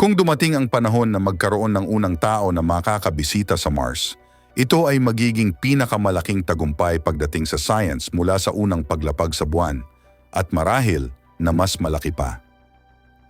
Kung dumating ang panahon na magkaroon ng unang tao na makakabisita sa Mars, ito ay magiging pinakamalaking tagumpay pagdating sa science mula sa unang paglapag sa buwan, at marahil na mas malaki pa.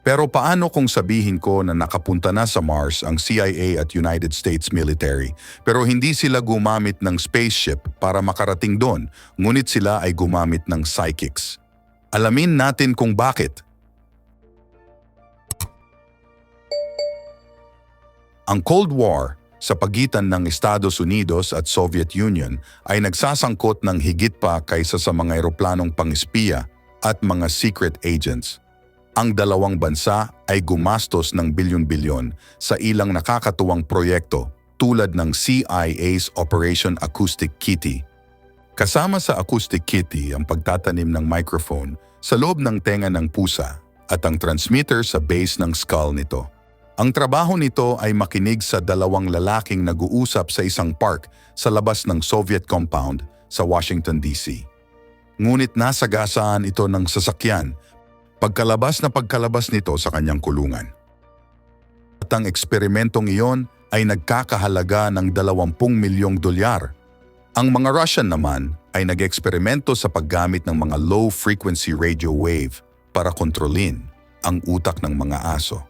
Pero paano kung sabihin ko na nakapunta na sa Mars ang CIA at United States military, pero hindi sila gumamit ng spaceship para makarating doon, ngunit sila ay gumamit ng psychics? Alamin natin kung bakit. Ang Cold War sa pagitan ng Estados Unidos at Soviet Union ay nagsasangkot ng higit pa kaysa sa mga eroplanong pang-espiya at mga secret agents. Ang dalawang bansa ay gumastos ng bilyon-bilyon sa ilang nakakatuwang proyekto tulad ng CIA's Operation Acoustic Kitty. Kasama sa Acoustic Kitty ang pagtatanim ng microphone sa loob ng tenga ng pusa at ang transmitter sa base ng skull nito. Ang trabaho nito ay makinig sa dalawang lalaking nag-uusap sa isang park sa labas ng Soviet compound sa Washington, D.C. Ngunit nasagasaan ito ng sasakyan pagkalabas nito sa kanyang kulungan. At ang eksperimentong iyon ay nagkakahalaga ng 20 milyong dolyar. Ang mga Russian naman ay nag-eksperimento sa paggamit ng mga low-frequency radio wave para kontrolin ang utak ng mga aso.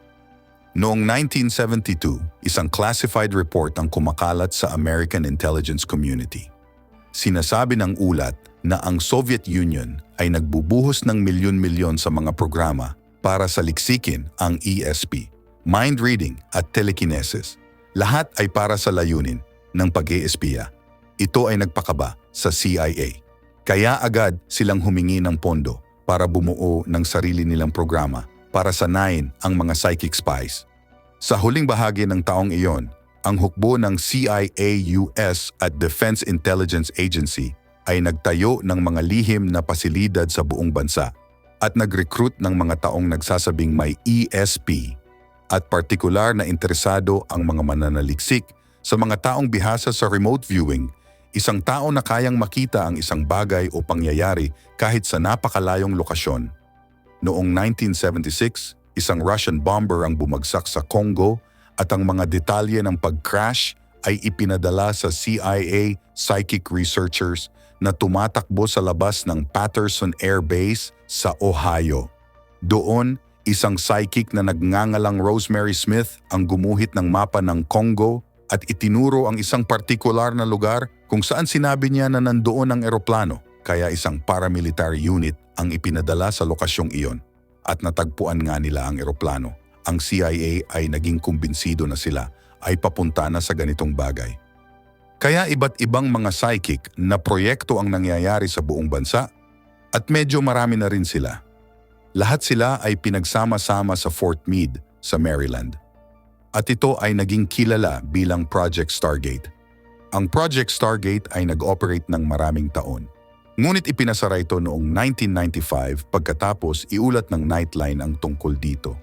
Noong 1972, isang classified report ang kumakalat sa American intelligence community. Sinasabi ng ulat na ang Soviet Union ay nagbubuhos ng milyon-milyon sa mga programa para saliksikin ang ESP, mind reading at telekinesis. Lahat ay para sa layunin ng pag-eespiya. Ito ay nagpakaba sa CIA. Kaya agad silang humingi ng pondo para bumuo ng sarili nilang programa para sanayin ang mga psychic spies. Sa huling bahagi ng taong iyon, ang hukbo ng CIA-US at Defense Intelligence Agency ay nagtayo ng mga lihim na pasilidad sa buong bansa at nag-recruit ng mga taong nagsasabing may ESP at partikular na interesado ang mga mananaliksik sa mga taong bihasa sa remote viewing, isang tao na kayang makita ang isang bagay o pangyayari kahit sa napakalayong lokasyon. Noong 1976, isang Russian bomber ang bumagsak sa Congo at ang mga detalye ng pag-crash ay ipinadala sa CIA psychic researchers na tumatakbo sa labas ng Patterson Air Base sa Ohio. Doon, isang psychic na nagngangalang Rosemary Smith ang gumuhit ng mapa ng Congo at itinuro ang isang partikular na lugar kung saan sinabi niya na nandoon ang eroplano, kaya isang paramilitary unit ang ipinadala sa lokasyong iyon. At natagpuan nga nila ang eroplano. Ang CIA ay naging kumbinsido na sila ay papunta na sa ganitong bagay. Kaya iba't ibang mga psychic na proyekto ang nangyayari sa buong bansa at medyo marami na rin sila. Lahat sila ay pinagsama-sama sa Fort Meade sa Maryland. At ito ay naging kilala bilang Project Stargate. Ang Project Stargate ay nag-operate ng maraming taon. Ngunit ipinasara ito noong 1995 pagkatapos iulat ng Nightline ang tungkol dito.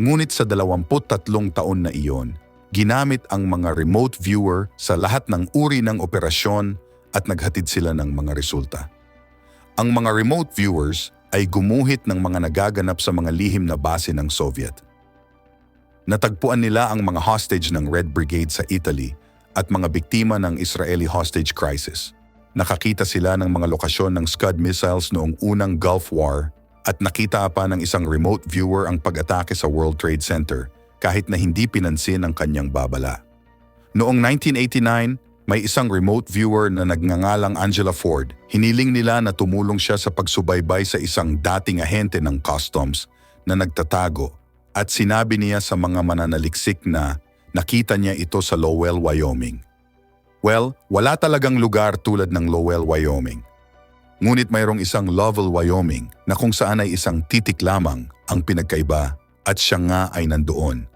Ngunit sa 23 taon na iyon, ginamit ang mga remote viewer sa lahat ng uri ng operasyon at naghatid sila ng mga resulta. Ang mga remote viewers ay gumuhit ng mga nagaganap sa mga lihim na base ng Soviet. Natagpuan nila ang mga hostage ng Red Brigade sa Italy at mga biktima ng Israeli hostage crisis. Nakakita sila ng mga lokasyon ng Scud missiles noong unang Gulf War at nakita pa ng isang remote viewer ang pag-atake sa World Trade Center kahit na hindi pinansin ang kanyang babala. Noong 1989, may isang remote viewer na nagngangalang Angela Ford. Hiniling nila na tumulong siya sa pagsubaybay sa isang dating ahente ng customs na nagtatago at sinabi niya sa mga mananaliksik na nakita niya ito sa Lowell, Wyoming. Well, wala talagang lugar tulad ng Lowell, Wyoming. Ngunit mayroong isang Lovell, Wyoming na kung saan ay isang titik lamang ang pinagkaiba at siya nga ay nandoon.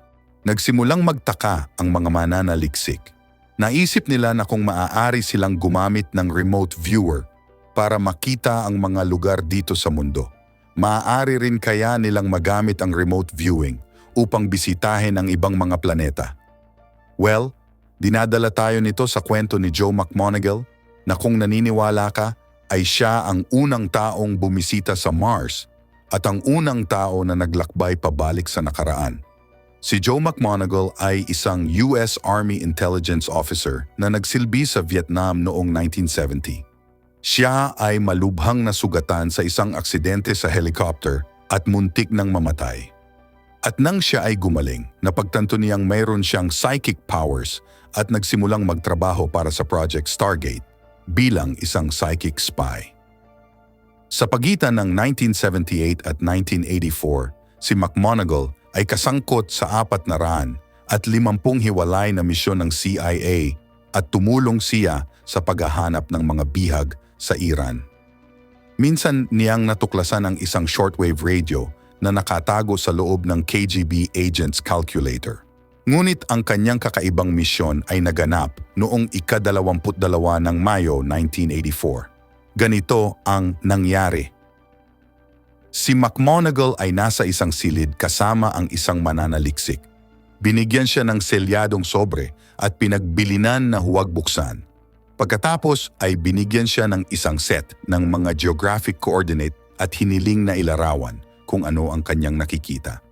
Nagsimulang magtaka ang mga mananaliksik. Naisip nila na kung maaari silang gumamit ng remote viewer para makita ang mga lugar dito sa mundo. Maaari rin kaya nilang magamit ang remote viewing upang bisitahin ang ibang mga planeta. Well, dinadala tayo nito sa kwento ni Joe McMoneagle na kung naniniwala ka ay siya ang unang taong bumisita sa Mars at ang unang tao na naglakbay pabalik sa nakaraan. Si Joe McMoneagle ay isang US Army Intelligence Officer na nagsilbi sa Vietnam noong 1970. Siya ay malubhang nasugatan sa isang aksidente sa helicopter at muntik nang mamatay. At nang siya ay gumaling, napagtanto niyang mayroon siyang psychic powers at nagsimulang magtrabaho para sa Project Stargate bilang isang psychic spy. Sa pagitan ng 1978 at 1984, si McMoneagle ay kasangkot sa 400 at 50 hiwalay na misyon ng CIA at tumulong siya sa paghahanap ng mga bihag sa Iran. Minsan niyang natuklasan ang isang shortwave radio na nakatago sa loob ng KGB agent's calculator. Ngunit ang kanyang kakaibang misyon ay naganap noong ika-22 ng Mayo 1984. Ganito ang nangyari. Si McMoneagle ay nasa isang silid kasama ang isang mananaliksik. Binigyan siya ng selyadong sobre at pinagbilinan na huwag buksan. Pagkatapos ay binigyan siya ng isang set ng mga geographic coordinate at hiniling na ilarawan kung ano ang kanyang nakikita.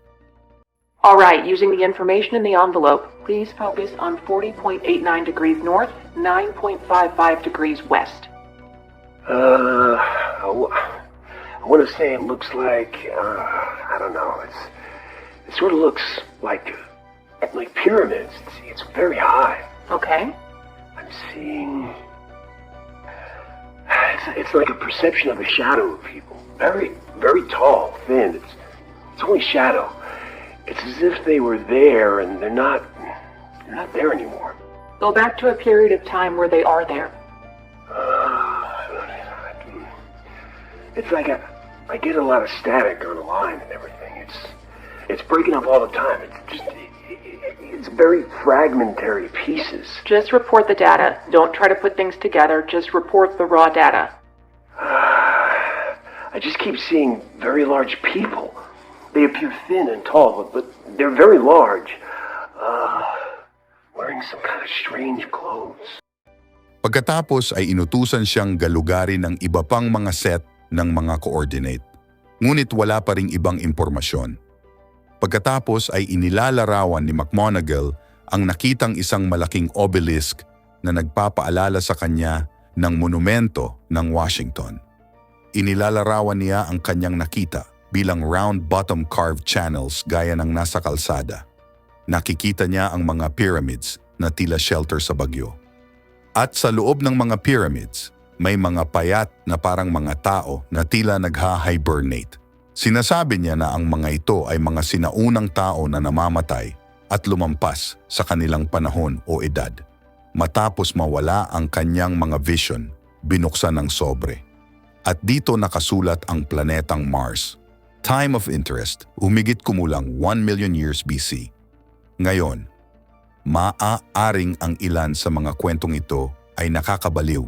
All right, using the information in the envelope, please focus on 40.89 degrees north, 9.55 degrees west. I want to say it looks like, I don't know, it sort of looks like pyramids. It's very high. Okay. I'm seeing, it's like a perception of a shadow of people. Very, very tall, thin. It's only shadow. It's as if they were there and they're not there anymore. Go back to a period of time where they are there. It's like I get a lot of static on the line and everything. It's breaking up all the time. It's very fragmentary pieces. Just report the data. Don't try to put things together. Just report the raw data. I just keep seeing very large people. They appear thin and tall, but they're very large. Wearing some kind of strange clothes. Pagkatapos ay inutusan siyang galugarin ng iba pang mga set ng mga coordinate. Ngunit wala pa ring ibang impormasyon. Pagkatapos ay inilalarawan ni McMoneagle ang nakitang isang malaking obelisk na nagpapaalala sa kanya ng monumento ng Washington. Inilalarawan niya ang kanyang nakita bilang round-bottom carved channels gaya ng nasa kalsada. Nakikita niya ang mga pyramids na tila shelter sa bagyo. At sa loob ng mga pyramids, may mga payat na parang mga tao na tila nagha-hibernate. Sinasabi niya na ang mga ito ay mga sinaunang tao na namamatay at lumampas sa kanilang panahon o edad. Matapos mawala ang kanyang mga vision, binuksan ng sobre. At dito nakasulat ang planetang Mars. Time of interest, humigit kumulang 1 million years BC. Ngayon, maaaring ang ilan sa mga kwentong ito ay nakakabaliw.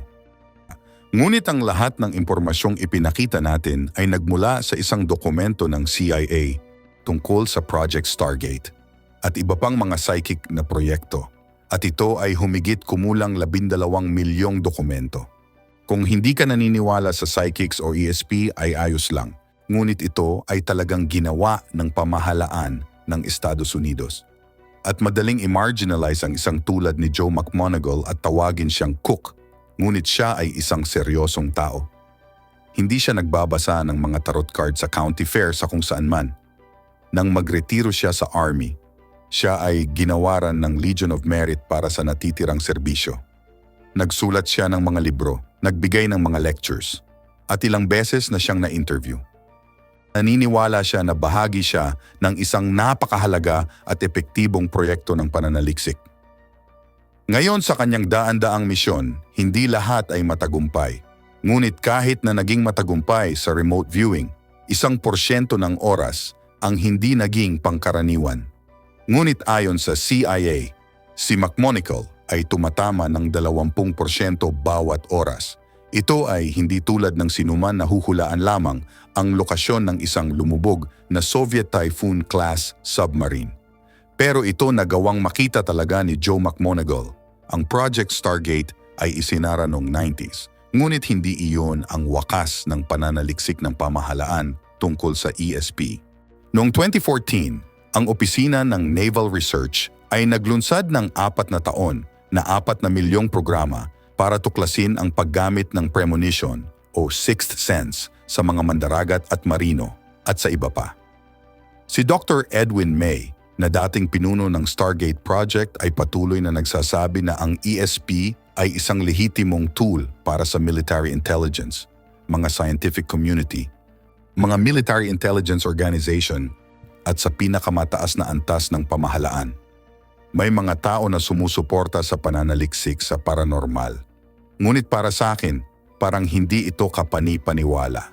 Ngunit ang lahat ng impormasyong ipinakita natin ay nagmula sa isang dokumento ng CIA tungkol sa Project Stargate at iba pang mga psychic na proyekto. At ito ay humigit kumulang 12 milyong dokumento. Kung hindi ka naniniwala sa psychics o ESP ay ayos lang. Ngunit ito ay talagang ginawa ng pamahalaan ng Estados Unidos. At madaling i-marginalize ang isang tulad ni Joe McMoneagle at tawagin siyang cook. Ngunit siya ay isang seryosong tao. Hindi siya nagbabasa ng mga tarot card sa county fair sa kung saan man. Nang magretiro siya sa army, siya ay ginawaran ng Legion of Merit para sa natitirang serbisyo. Nagsulat siya ng mga libro, nagbigay ng mga lectures, at ilang beses na siyang na-interview. Naniniwala siya na bahagi siya ng isang napakahalaga at epektibong proyekto ng pananaliksik. Ngayon sa kanyang daan-daang misyon, hindi lahat ay matagumpay. Ngunit kahit na naging matagumpay sa remote viewing, 1% ng oras ang hindi naging pangkaraniwan. Ngunit ayon sa CIA, si McMoneagle ay tumatama ng 20% bawat oras. Ito ay hindi tulad ng sinuman na huhulaan lamang ang lokasyon ng isang lumubog na Soviet Typhoon-class submarine. Pero ito nagawang makita talaga ni Joe McMoneagle. Ang Project Stargate ay isinara noong 90s, ngunit hindi iyon ang wakas ng pananaliksik ng pamahalaan tungkol sa ESP. Noong 2014, Ang opisina ng Naval Research ay naglunsad ng 4 na taon na 4 na milyong programa para tuklasin ang paggamit ng premonition o sixth sense sa mga mandaragat at marino at sa iba pa. Si Dr. Edwin May, na dating pinuno ng Stargate Project, ay patuloy na nagsasabi na ang ESP ay isang lehitimong tool para sa military intelligence, mga scientific community, mga military intelligence organization at sa pinakamataas na antas ng pamahalaan. May mga tao na sumusuporta sa pananaliksik sa paranormal. Ngunit para sa akin, parang hindi ito kapani-paniwala.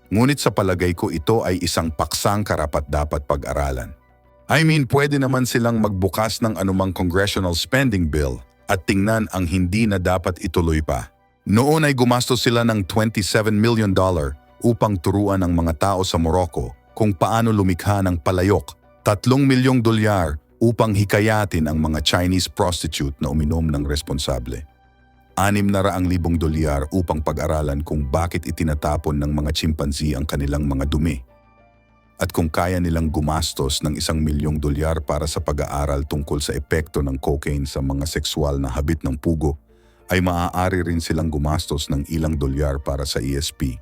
Ngunit sa palagay ko ito ay isang paksang karapat-dapat pag-aralan. I mean, pwede naman silang magbukas ng anumang congressional spending bill at tingnan ang hindi na dapat ituloy pa. Noon ay gumastos sila ng $27 million upang turuan ang mga tao sa Morocco kung paano lumikha ng palayok, $3 milyong upang hikayatin ang mga Chinese prostitute na uminom ng responsable. $600,000 upang pag-aralan kung bakit itinatapon ng mga chimpanzee ang kanilang mga dumi. At kung kaya nilang gumastos ng $1 milyong para sa pag-aaral tungkol sa epekto ng cocaine sa mga sexual na habit ng pugo, ay maaari rin silang gumastos ng ilang $1 para sa ESP.